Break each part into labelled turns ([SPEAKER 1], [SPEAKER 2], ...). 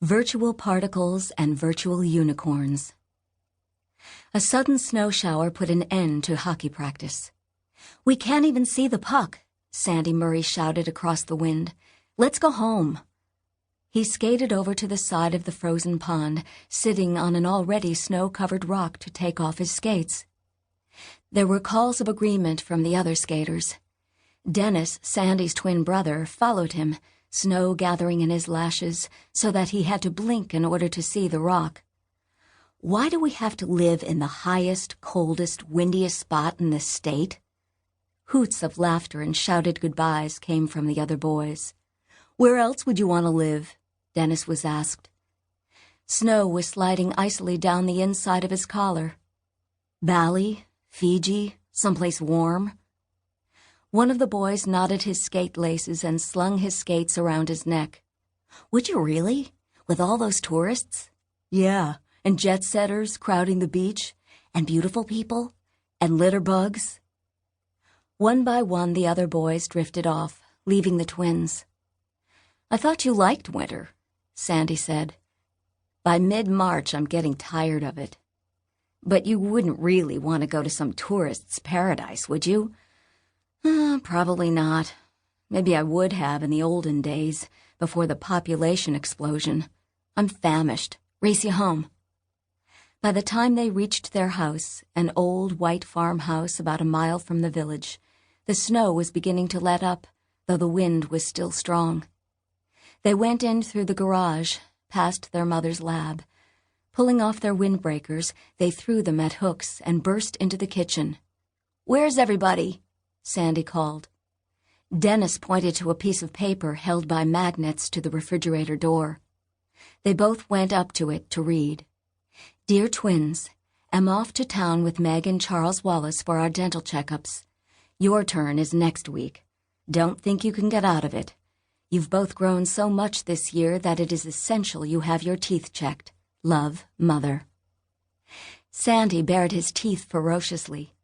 [SPEAKER 1] Virtual Particles and Virtual Unicorns. A sudden snow shower put an end to hockey practice. "We can't even see the puck," Sandy Murry shouted across the wind. "Let's go home." He skated over to the side of the frozen pond, sitting on an already snow-covered rock to take off his skates. There were calls of agreement from the other skaters. Dennys, Sandy's twin brother, followed him, snow gathering in his lashes so that he had to blink in order to see the rock. "Why do we have to live in the highest, coldest, windiest spot in this state?" Hoots of laughter and shouted goodbyes came from the other boys. "Where else would you want to live?" Dennys was asked. Snow was sliding icily down the inside of his collar. Bali, Fiji, someplace warm. One of the boys knotted his skate laces and slung his skates around his neck. "Would you really? With all those tourists?" "Yeah, and jet-setters crowding the beach, and beautiful people, and litter bugs." One by one, the other boys drifted off, leaving the twins. "I thought you liked winter," Sandy said. "By mid-March, I'm getting tired of it." "But you wouldn't really want to go to some tourist's paradise, would you?" Probably not. Maybe I would have in the olden days, before the population explosion. I'm famished. Race you home." By the time they reached their house, an old white farmhouse about a mile from the village, the snow was beginning to let up, though the wind was still strong. They went in through the garage, past their mother's lab. Pulling off their windbreakers, they threw them at hooks and burst into the kitchen. "Where's everybody?" Sandy called. Dennys pointed to a piece of paper held by magnets to the refrigerator door. They both went up to it to read. "Dear twins, am off to town with Meg and Charles Wallace for our dental checkups. Your turn is next week. Don't think you can get out of it. You've both grown so much this year that it is essential you have your teeth checked. Love, Mother." Sandy bared his teeth ferociously.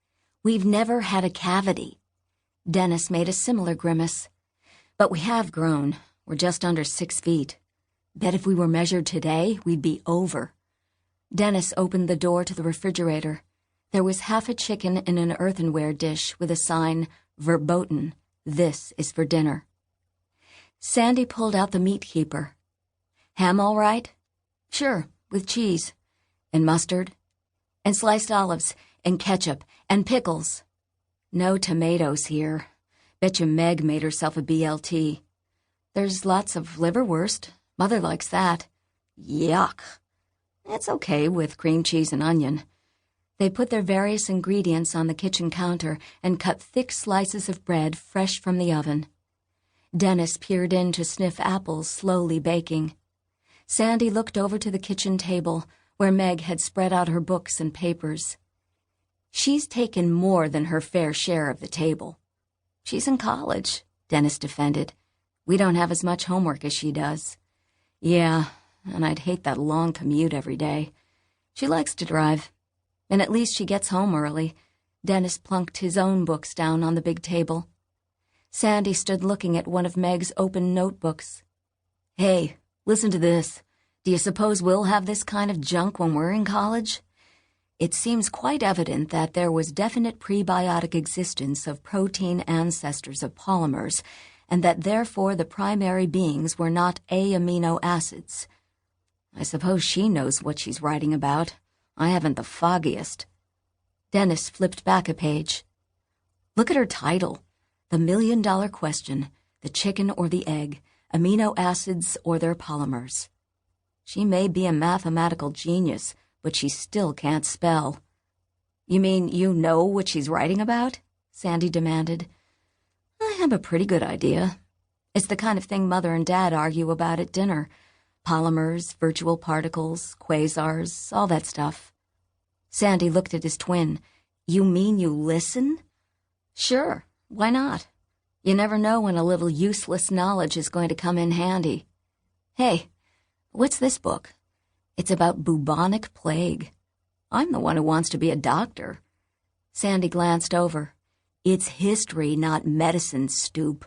[SPEAKER 1] "We've never had a cavity." Dennys made a similar grimace. "But we have grown. We're just under 6 feet. Bet if we were measured today, we'd be over." Dennys opened the door to the refrigerator. There was half a chicken in an earthenware dish with a sign, "Verboten. This is for dinner." Sandy pulled out the meat keeper. "Ham all right?" "Sure, with cheese. And mustard. And sliced olives. And ketchup. And pickles." "No tomatoes here. Bet you Meg made herself a BLT. "There's lots of liverwurst. Mother likes that." "Yuck." "It's okay with cream cheese and onion." They put their various ingredients on the kitchen counter and cut thick slices of bread fresh from the oven. Dennys peered in to sniff apples slowly baking. Sandy looked over to the kitchen table, where Meg had spread out her books and papers. "She's taken more than her fair share of the table." "She's in college," Dennys defended. "We don't have as much homework as she does." "Yeah, and I'd hate that long commute every day. She likes to drive. And at least she gets home early." Dennys plunked his own books down on the big table. Sandy stood looking at one of Meg's open notebooks. "Hey, listen to this. Do you suppose we'll have this kind of junk when we're in college? It seems quite evident that there was definite prebiotic existence of protein ancestors of polymers, and that therefore the primary beings were not amino acids." I suppose she knows what she's writing about. I haven't the foggiest. Dennys flipped back a page. "Look at her title. The $1,000,000 Question, the chicken or the egg, amino acids or their polymers." She may be a mathematical genius, but she still can't spell. "You mean you know what she's writing about?" Sandy demanded. "I have a pretty good idea. It's the kind of thing Mother and Dad argue about at dinner. Polymers, virtual particles, quasars, all that stuff." Sandy looked at his twin. "You mean you listen?" "Sure, why not? You never know when a little useless knowledge is going to come in handy. Hey, what's this book? It's about bubonic plague. I'm the one who wants to be a doctor." Sandy glanced over. "It's history, not medicine, stoop."